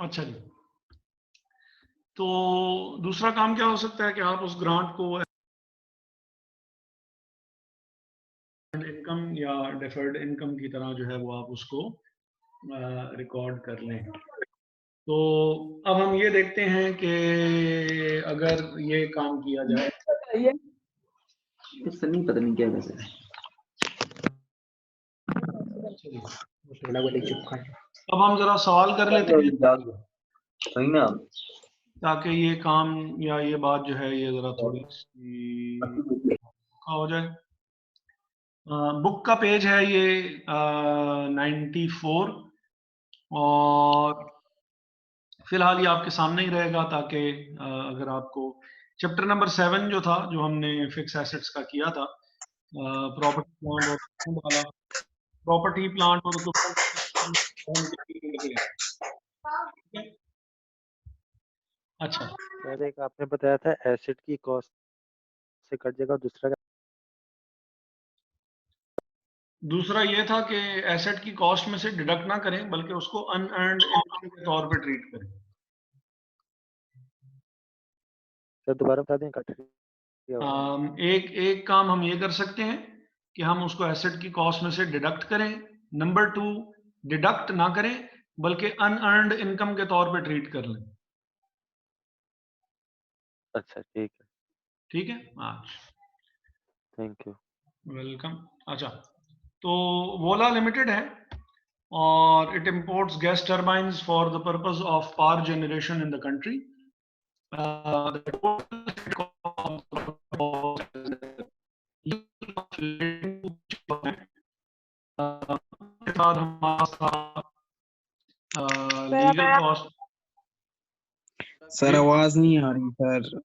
अच्छा जी, तो दूसरा काम क्या हो सकता है कि आप उस ग्रांट को इनकम या डिफर्ड इनकम की तरह जो है वो आप उसको रिकॉर्ड कर लें। तो अब हम ये देखते हैं कि अगर ये काम किया जाए, सनी पता नहीं क्या वैसे अब हम जरा सवाल कर लेते हैं ना ताकि ये काम या ये बात जो है ये जरा थोड़ी सी हो जाए। बुक का पेज है ये 94 और फिलहाल ये आपके सामने ही रहेगा ताकि अगर आपको चैप्टर नंबर 7 जो था, जो हमने फिक्स एसेट्स का किया था, प्रॉपर्टी प्लांट और equipment वाला, प्रॉपर्टी प्लांट और equipment। अच्छा, सर एक आपने बताया था एसिड की कॉस्ट से कट जाएगा, दूसरा ये था कि एसेट की कॉस्ट में से डिडक्ट ना करें बल्कि उसको अनअर्न्ड इनकम के तौर पे ट्रीट करें। सर दोबारा बता दें, कट गया। एक काम हम ये कर सकते हैं कि हम उसको एसेट की कॉस्ट में से डिडक्ट करें। नंबर 2, डिडक्ट ना करें बल्कि अनअर्न्ड इनकम के तौर पे ट्रीट कर लें। अच्छा ठीक है, ठीक है, अच्छा, थैंक यू। वेलकम। अच्छा, तो वोला लिमिटेड है और it imports gas turbines for the purpose of power generation in the country. Legal cost. Sir आवाज नहीं आ रही सर,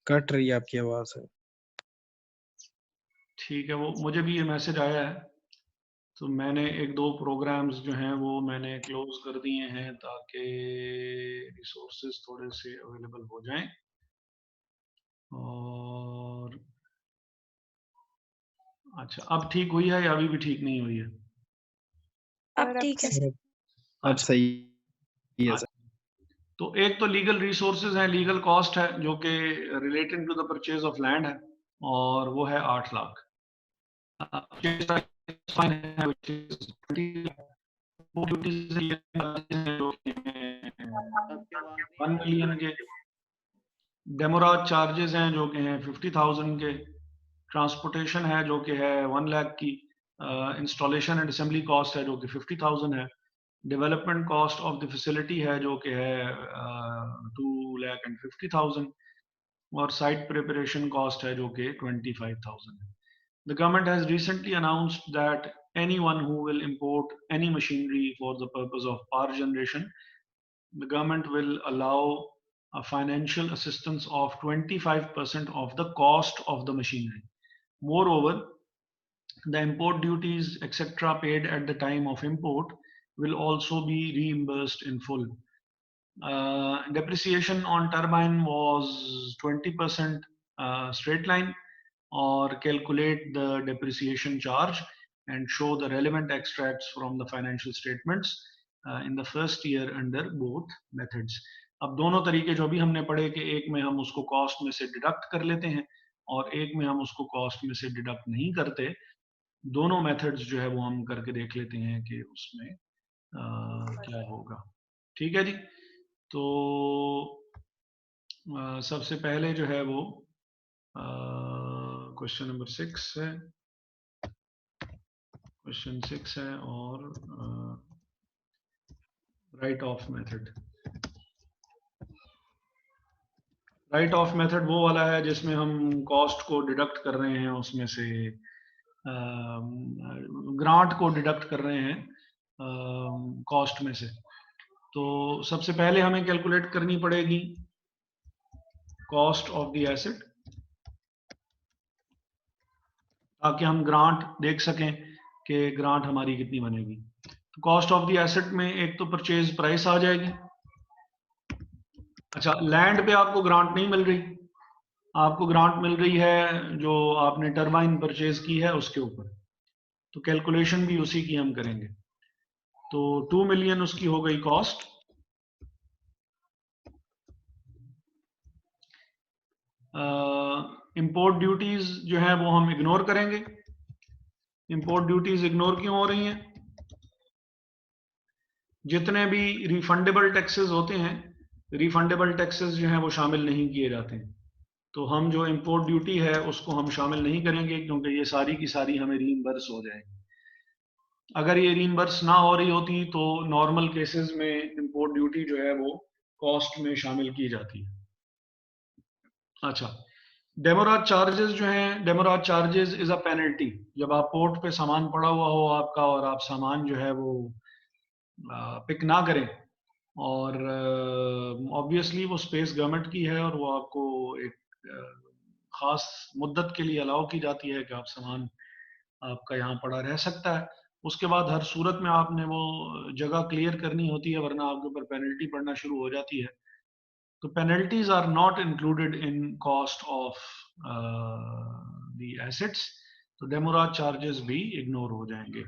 कट रही है आपकी आवाज है। ठीक है, वो मुझे भी ये मैसेज आया है, तो मैंने एक दो प्रोग्राम्स जो हैं वो मैंने क्लोज कर दिए हैं ताकि रिसोर्सेज थोड़े से अवेलेबल हो जाएं। और अच्छा, अब ठीक हुई है या अभी भी ठीक नहीं हुई है? अब ठीक है सर। अब सही है सर। तो एक तो लीगल रिसोर्सेज है, लीगल कॉस्ट है जो कि related to the purchase of land है और वो है 8 लाख। वन मिलियन के डेमोराज चार्जेस हैं जो कि हैं 50,000 के, ट्रांसपोर्टेशन है जो कि है 1 लाख की, इंस्टॉलेशन एंड असेंबली कॉस्ट है जो कि 50,000 है, development cost of the facility है जो कि है 2,50,000 और साइट प्रिपरेशन कॉस्ट है जो कि 25,000 है। The government has recently announced that anyone who will import any machinery for the purpose of power generation, the government will allow a financial assistance of 25% of the cost of the machinery. Moreover, the import duties, etc., paid at the time of import will also be reimbursed in full. Depreciation on turbine was 20% straight line, or calculate the depreciation charge and show the relevant extracts from the financial statements in the first year under both methods. अब दोनों तरीके जो भी हमने पढ़े कि एक में हम उसको कॉस्ट में से डिडक्ट कर लेते हैं और एक में हम उसको कॉस्ट में से डिडक्ट नहीं करते, दोनों मेथड्स जो है वो हम करके देख लेते हैं कि उसमें क्या होगा। ठीक है जी। तो सबसे पहले जो है वो क्वेश्चन नंबर 6 है, क्वेश्चन 6 है और right of method. Right of method वो वाला है जिसमें हम कॉस्ट को डिडक्ट कर रहे हैं, उसमें से ग्रांट को डिडक्ट कर रहे हैं कॉस्ट में से। तो सबसे पहले हमें कैलकुलेट करनी पड़ेगी कॉस्ट ऑफ द एसेट, ताकि हम ग्रांट देख सकें कि ग्रांट हमारी कितनी बनेगी। तो कॉस्ट ऑफ द एसेट में एक तो परचेज प्राइस आ जाएगी। अच्छा, लैंड पे आपको ग्रांट नहीं मिल रही, आपको ग्रांट मिल रही है जो आपने टरबाइन परचेज की है उसके ऊपर, तो कैलकुलेशन भी उसी की हम करेंगे। तो 2 मिलियन उसकी हो गई कॉस्ट। इंपोर्ट ड्यूटीज जो है वो हम इग्नोर करेंगे। इंपोर्ट ड्यूटीज इग्नोर क्यों हो रही हैं? जितने भी रिफंडेबल टैक्सेस होते हैं, रिफंडेबल टैक्सेस जो हैं वो शामिल नहीं किए जाते हैं। तो हम जो इंपोर्ट ड्यूटी है उसको हम शामिल नहीं करेंगे, क्योंकि ये सारी की सारी हमें रीइंबर्स हो जाएगी। अगर ये रीइंबर्स ना हो रही होती तो नॉर्मल केसेस में इंपोर्ट ड्यूटी जो है वो कॉस्ट में शामिल की जाती है। अच्छा, डेमोराज चार्जेस जो हैं, डेमोराज चार्जेस इज अ पेनल्टी। जब आप पोर्ट पे सामान पड़ा हुआ हो आपका और आप सामान जो है वो पिक ना करें, और ऑब्वियसली वो स्पेस गवर्नमेंट की है और वो आपको एक खास मुद्दत के लिए अलाउ की जाती है कि आप सामान आपका यहाँ पड़ा रह सकता है। उसके बाद हर सूरत में आपने वो जगह क्लियर करनी होती है, वरना आपके ऊपर पेनल्टी पड़ना शुरू हो जाती है। तो penalties are not included in cost of the assets, तो डेमोराज चार्जेस भी इग्नोर हो जाएंगे।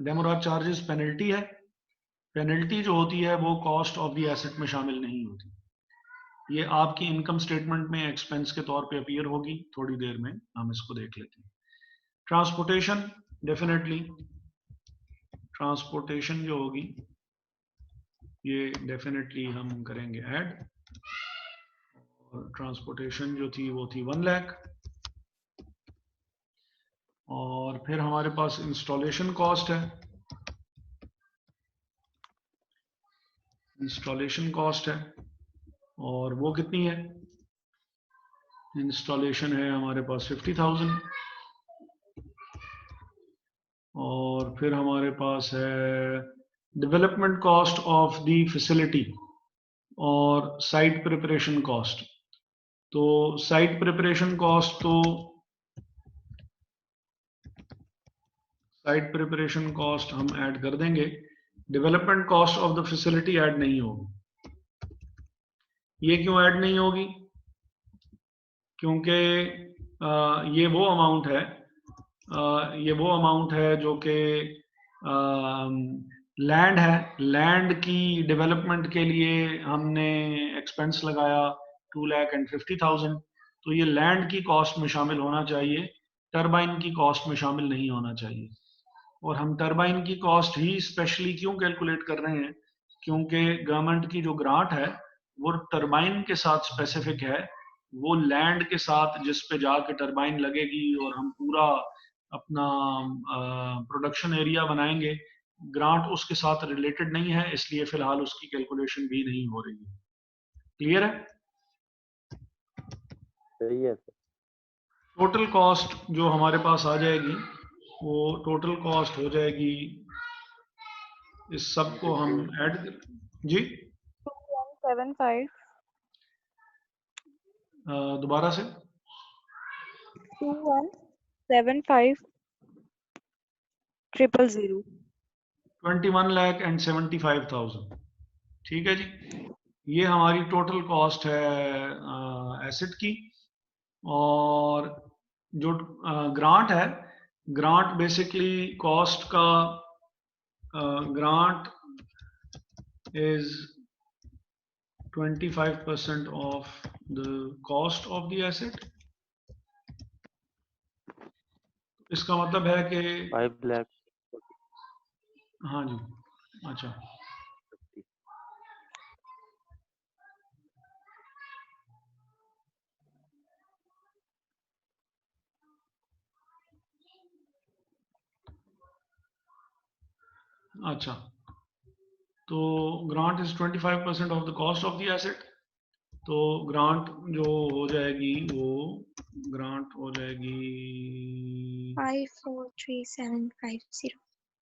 डेमोराज चार्जेस पेनल्टी है, पेनल्टी जो होती है वो कॉस्ट ऑफ द एसेट में शामिल नहीं होती। ये आपकी इनकम स्टेटमेंट में एक्सपेंस के तौर पे अपीयर होगी, थोड़ी देर में हम इसको देख लेते हैं। ट्रांसपोर्टेशन, डेफिनेटली ट्रांसपोर्टेशन जो होगी ये डेफिनेटली हम करेंगे ऐड, और ट्रांसपोर्टेशन जो थी वो थी 1 लाख। और फिर हमारे पास इंस्टॉलेशन कॉस्ट है, इंस्टॉलेशन कॉस्ट है, और वो कितनी है? इंस्टॉलेशन है हमारे पास 50,000। और फिर हमारे पास है development cost of the facility और साइट प्रिपरेशन कॉस्ट। तो साइट प्रिपरेशन कॉस्ट, तो साइट प्रिपरेशन कॉस्ट हम ऐड कर देंगे, development cost of the facility add नहीं होगी। ये क्यों ऐड नहीं होगी? क्योंकि ये वो अमाउंट है, ये वो अमाउंट है जो कि लैंड है, लैंड की डेवलपमेंट के लिए हमने एक्सपेंस लगाया 2,50,000, तो ये लैंड की कॉस्ट में शामिल होना चाहिए, टरबाइन की कॉस्ट में शामिल नहीं होना चाहिए। और हम टरबाइन की कॉस्ट ही स्पेशली क्यों कैलकुलेट कर रहे हैं? क्योंकि गवर्नमेंट की जो ग्रांट है वो टरबाइन के साथ स्पेसिफिक है, वो लैंड के साथ जिस पे जाके टरबाइन लगेगी और हम पूरा अपना प्रोडक्शन एरिया बनाएंगे, ग्रांट उसके साथ रिलेटेड नहीं है, इसलिए फिलहाल उसकी कैलकुलेशन भी नहीं हो रही है। क्लियर है? सही है सर। टोटल कॉस्ट जो हमारे पास आ जाएगी वो टोटल कॉस्ट हो जाएगी, इस सब को हम ऐड जी 2175 दोबारा से 2175 000 21,75,000। ठीक है जी, ये हमारी टोटल कॉस्ट है एसेट की। और जो ग्रांट है, ग्रांट बेसिकली कॉस्ट का, grant is 25% of the cost of the asset. इसका मतलब है कि 5 lakh हाँ जी, अच्छा, अच्छा, तो grant is 25% of the cost of the asset. तो ग्रांट जो हो जाएगी वो ग्रांट हो जाएगी 543750.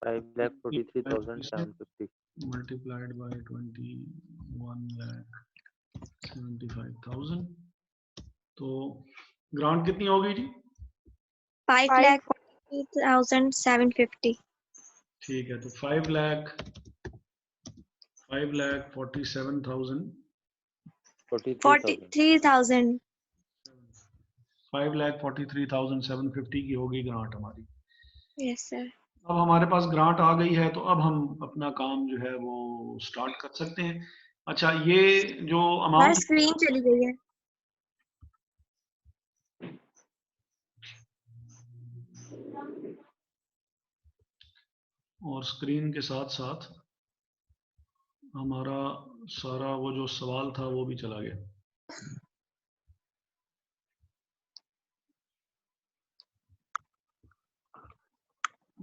5,43,750. multiplied by 21,75,000। तो ग्रांट कितनी होगी जी? 5,42,750. ठीक है, तो 5,47,000 43,000. 5,43,750 की होगी ग्रांट हमारी। Yes, sir. अब हमारे पास ग्रांट आ गई है, तो अब हम अपना काम जो है वो स्टार्ट कर सकते हैं। अच्छा, ये जो सर अमाउंट, स्क्रीन चली गई है। और स्क्रीन के साथ साथ हमारा सारा वो जो सवाल था वो भी चला गया।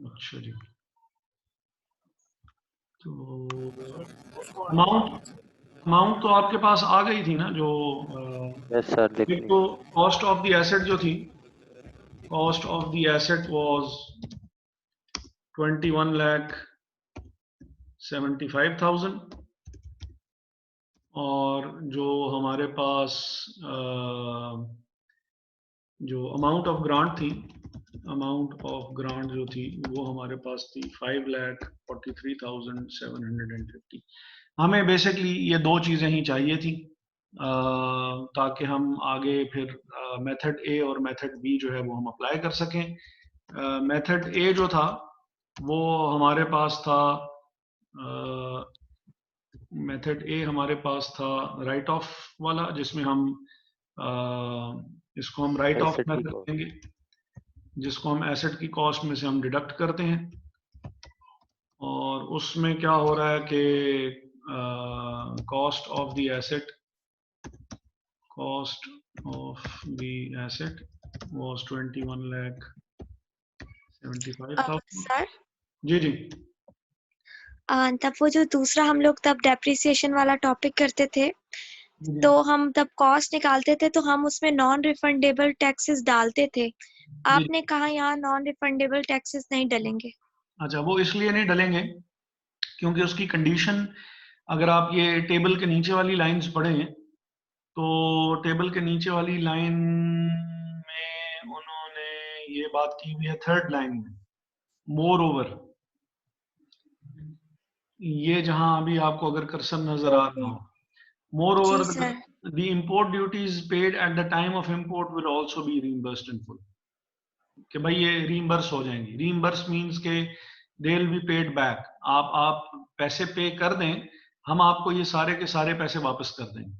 अच्छा जी, तो अमाउंट तो आपके पास आ गई थी ना, जो यस सर, लिख एक ली। तो कॉस्ट ऑफ द एसेट जो थी, cost of the asset was 21,75,000, और जो हमारे पास जो अमाउंट ऑफ ग्रांट थी, अमाउंट ऑफ ग्रांट जो थी वो हमारे पास थी 5,43,750। हमें बेसिकली ये दो चीज़ें ही चाहिए थी, ताकि हम आगे फिर मेथड ए और मेथड बी जो है वो हम अप्लाई कर सकें। मेथड ए जो था वो हमारे पास था, मेथड ए हमारे पास था राइट ऑफ वाला, जिसमें हम इसको हम राइट ऑफ एसेट की मेथड कॉस्ट। देंगे, जिसको हम एसेट की कॉस्ट में से हम डिडक्ट करते हैं। और उसमें क्या हो रहा है कि cost of the asset, cost of the asset was 21,75,000। Sir ji ji, तब वो जो दूसरा हम लोग तब डेप्रिसिएशन वाला टॉपिक करते थे, जी। तो हम तब कॉस्ट निकालते थे तो हम उसमें नॉन रिफंडेबल टैक्सेस डालते थे। आपने कहा यहाँ नॉन रिफंडेबल टैक्सेस नहीं डलेंगे। अच्छा, वो इसलिए नहीं डलेंगे क्योंकि उसकी कंडीशन, अगर आप ये टेबल के नीचे वाली लाइंस पढ़ें, तो टेबल के नीचे वाली लाइन में उन्होंने ये बात की हुई है, थर्ड लाइन में, मोर ओवर, ये जहां अभी आपको अगर कर्सर नजर आ रहा हो, मोर जी over sir. the import duties paid at the time of import will also be reimbursed in full। कि भाई ये रीइंबर्स हो जाएंगी। रीइंबर्स मींस के they will be paid back. आप पैसे पे कर दें, हम आपको ये सारे के सारे पैसे वापस कर देंगे।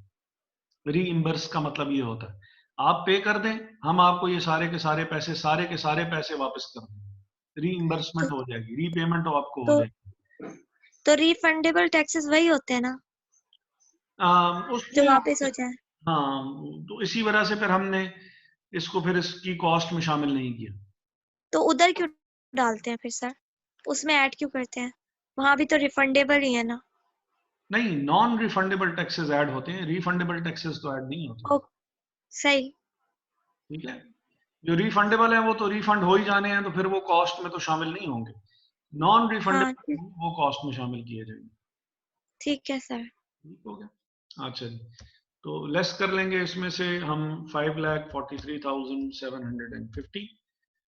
रीइंबर्स का मतलब ये होता है, आप पे कर दें, हम आपको ये सारे के सारे पैसे वापस कर दें। रीइंबर्समेंट हो जाएगी, रीपेमेंट आपको हो जाएगी। तो रिफंडेबल टैक्सेस वही होते हैं ना जो उसमें वापस हो जाए? हाँ, तो इसी वजह से फिर हमने इसको फिर इसकी कॉस्ट में शामिल नहीं किया। तो उधर क्यों डालते हैं फिर सर, उसमें ऐड क्यों करते हैं? वहां भी तो रिफंडेबल ही है ना। नहीं, नॉन रिफंडेबल टैक्सेस ऐड होते हैं, रिफंडेबल टैक्सेस तो ऐड नहीं होते। ओ सही। ठीक है, जो रिफंडेबल है वो तो रिफंड हो ही जाने हैं, तो फिर वो कॉस्ट में तो शामिल नहीं होंगे। नॉन हाँ रिफंडेबल वो कॉस्ट में शामिल किए जाएंगे। ठीक है सर। ठीक हो गया। अच्छा जी, तो लेस कर लेंगे इसमें से हम 5,43,750।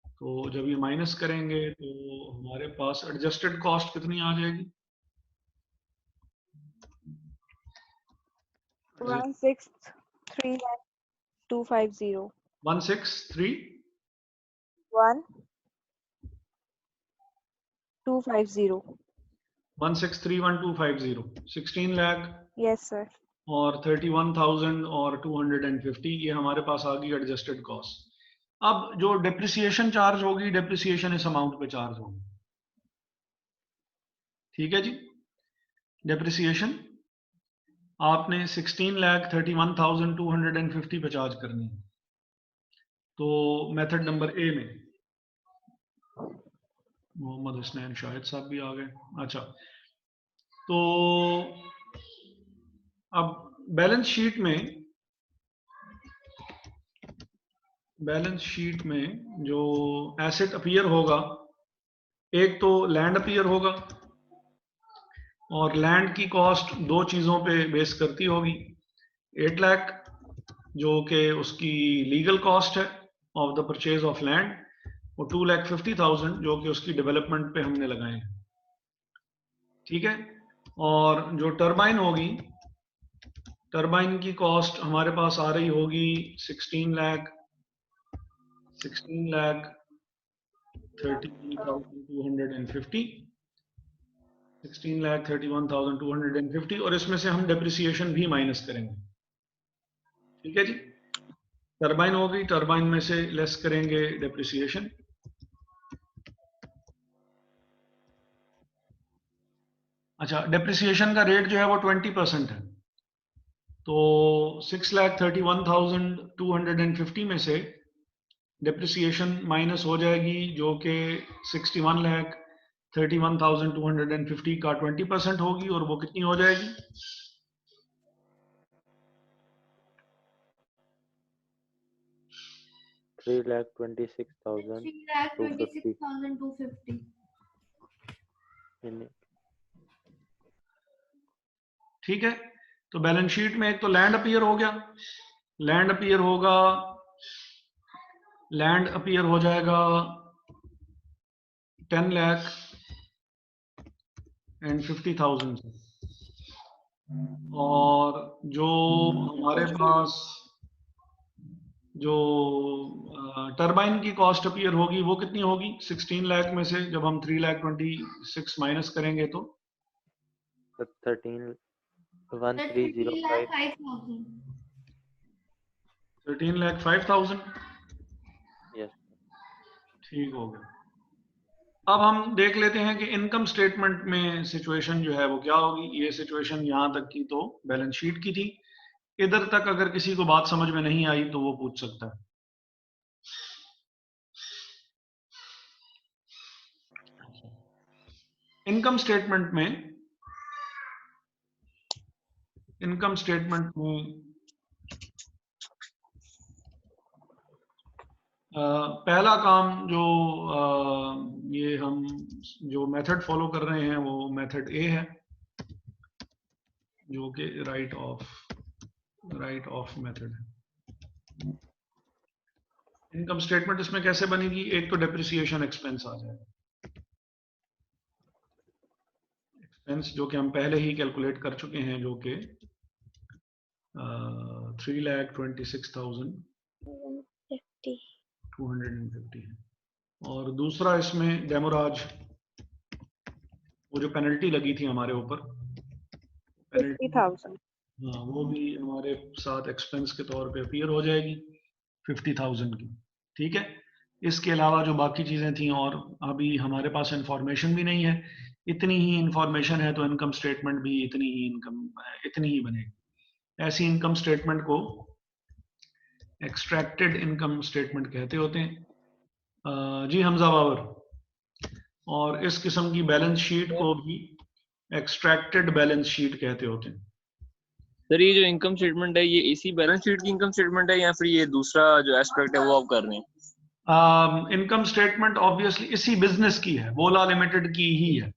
तो जब ये माइनस करेंगे तो हमारे पास एडजस्टेड कॉस्ट कितनी आ जाएगी? 163,250। 163 1250. 1631250, 16 लाख Yes, sir. और 31,000 और 250, ये हमारे पास आ गई एडजस्टेड कॉस्ट। अब जो डेप्रिसिएशन चार्ज होगी, डेप्रिसिएशन इस अमाउंट पे चार्ज होगी। ठीक है जी, डेप्रिसिएशन आपने 16,31,250 पे चार्ज करनी है। तो मेथड नंबर ए में मोहम्मद हसनैन शाहिद साहब भी आ गए। अच्छा, तो अब बैलेंस शीट में जो एसेट अपीयर होगा, एक तो लैंड अपीयर होगा, और लैंड की कॉस्ट दो चीज़ों पे बेस करती होगी। 8 लाख जो कि उसकी लीगल कॉस्ट है of the purchase of land, और 2,50,000 जो कि उसकी डेवलपमेंट पे हमने लगाए हैं। ठीक है, और जो टरबाइन होगी, टरबाइन की कॉस्ट हमारे पास आ रही होगी 16 लाख 31,250, 16,31,250, और इसमें से हम डेप्रिसिएशन भी माइनस करेंगे। ठीक है जी, टरबाइन होगी, टरबाइन में से लेस करेंगे डेप्रिसिएशन। अच्छा, डेप्रिसिएशन का रेट जो है वो 20% है। तो 6,31,250 में से डेप्रिसिएशन माइनस हो जाएगी, जो कि 61,31,250 का 20% होगी, और वो कितनी हो जाएगी? 3,26,250 ठीक है, तो बैलेंस शीट में एक तो लैंड अपीयर हो गया, लैंड अपीयर हो जाएगा 10,50,000 से, और जो हमारे पास जो टरबाइन की कॉस्ट अपीयर होगी वो कितनी होगी? 16 लाख में से जब हम 3,26,000 माइनस करेंगे तो 13,05,000। Yes. ठीक हो गया। अब हम देख लेते हैं कि इनकम स्टेटमेंट में सिचुएशन जो है वो क्या होगी। ये सिचुएशन यहाँ तक की तो बैलेंस शीट की थी, इधर तक अगर किसी को बात समझ में नहीं आई तो वो पूछ सकता है। इनकम स्टेटमेंट में पहला काम जो ये हम जो मेथड फॉलो कर रहे हैं वो मेथड ए है, जो कि राइट ऑफ मेथड है। इनकम स्टेटमेंट इसमें कैसे बनेगी? एक तो डेप्रिसिएशन एक्सपेंस आ जाएगा, एक्सपेंस जो कि हम पहले ही कैलकुलेट कर चुके हैं, जो कि 3,26,250 है। और दूसरा इसमें डेमोराज, वो जो पेनल्टी लगी थी हमारे ऊपर, 50,000। हाँ, वो भी हमारे साथ एक्सपेंस के तौर पे अपीयर हो जाएगी 50,000 की। ठीक है, इसके अलावा जो बाकी चीजें थी, और अभी हमारे पास इंफॉर्मेशन भी नहीं है, इतनी ही इंफॉर्मेशन है, तो इनकम स्टेटमेंट भी इतनी ही बनेगी। ऐसी इनकम स्टेटमेंट को एक्सट्रैक्टेड इनकम स्टेटमेंट कहते होते हैं। जी हमजा बाबर, और इस किस्म की बैलेंस शीट को भी एक्सट्रैक्टेड बैलेंस शीट कहते होते हैं। सर ये जो इनकम स्टेटमेंट है, ये इसी बैलेंस शीट की इनकम स्टेटमेंट है या फिर ये दूसरा जो एस्पेक्ट है वो आप कर रहे हैं? इनकम स्टेटमेंट ऑब्वियसली इसी बिजनेस की है, वोला लिमिटेड की ही है।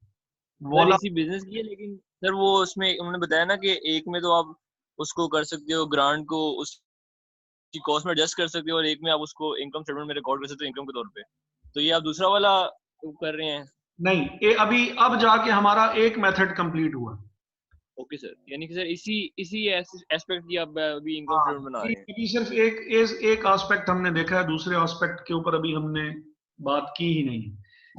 वोला इसी बिजनेस की है, लेकिन सर वो उसमें उन्होंने बताया ना कि एक में तो आप उसको कर सकते हो, ग्रांट को उसकी कॉस्ट में एडजस्ट कर सकते हो, और एक में आप उसको इनकम स्टेटमेंट में रिकॉर्ड कर सकते हो इनकम के तौर पे। तो ये आप दूसरा वाला कर रहे हैं? नहीं, अब जाके हमारा एक मेथड कंप्लीट हुआ। ओके सर, यानी कि सर इसी एस्पेक्ट की आप अभी इनकम स्टेटमेंट बना रहे हैं। अभी सिर्फ एक एस्पेक्ट हमने देखा है, दूसरे एस्पेक्ट के ऊपर अभी हमने बात की ही नहीं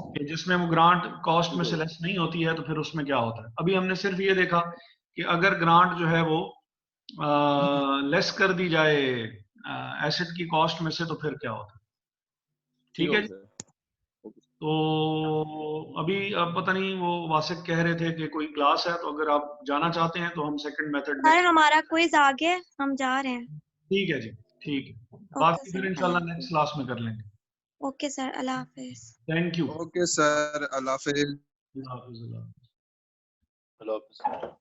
कि जिसमें वो ग्रांट कॉस्ट में से लेस नहीं होती है तो फिर उसमें क्या होता है। अभी हमने सिर्फ ये देखा कि अगर ग्रांट जो है वो लेस कर दी जाए एसेट की कॉस्ट में से तो फिर क्या होता है। ठीक है जी। सर। तो अभी अब पता नहीं वो वासिक कह रहे थे कि कोई क्लास है, तो अगर आप जाना चाहते हैं तो हम सेकंड मेथड में। सर हमारा क्विज आ गया, हम जा रहे हैं। ठीक है जी, ठीक है, बाकी फिर सर, इंशाल्लाह अल्लाह नेक्स्ट क्लास में कर लेंगे। Okay sir, Allah Hafiz. Thank you. Okay sir, Allah Hafiz. Allah Hafiz. Allah Hafiz.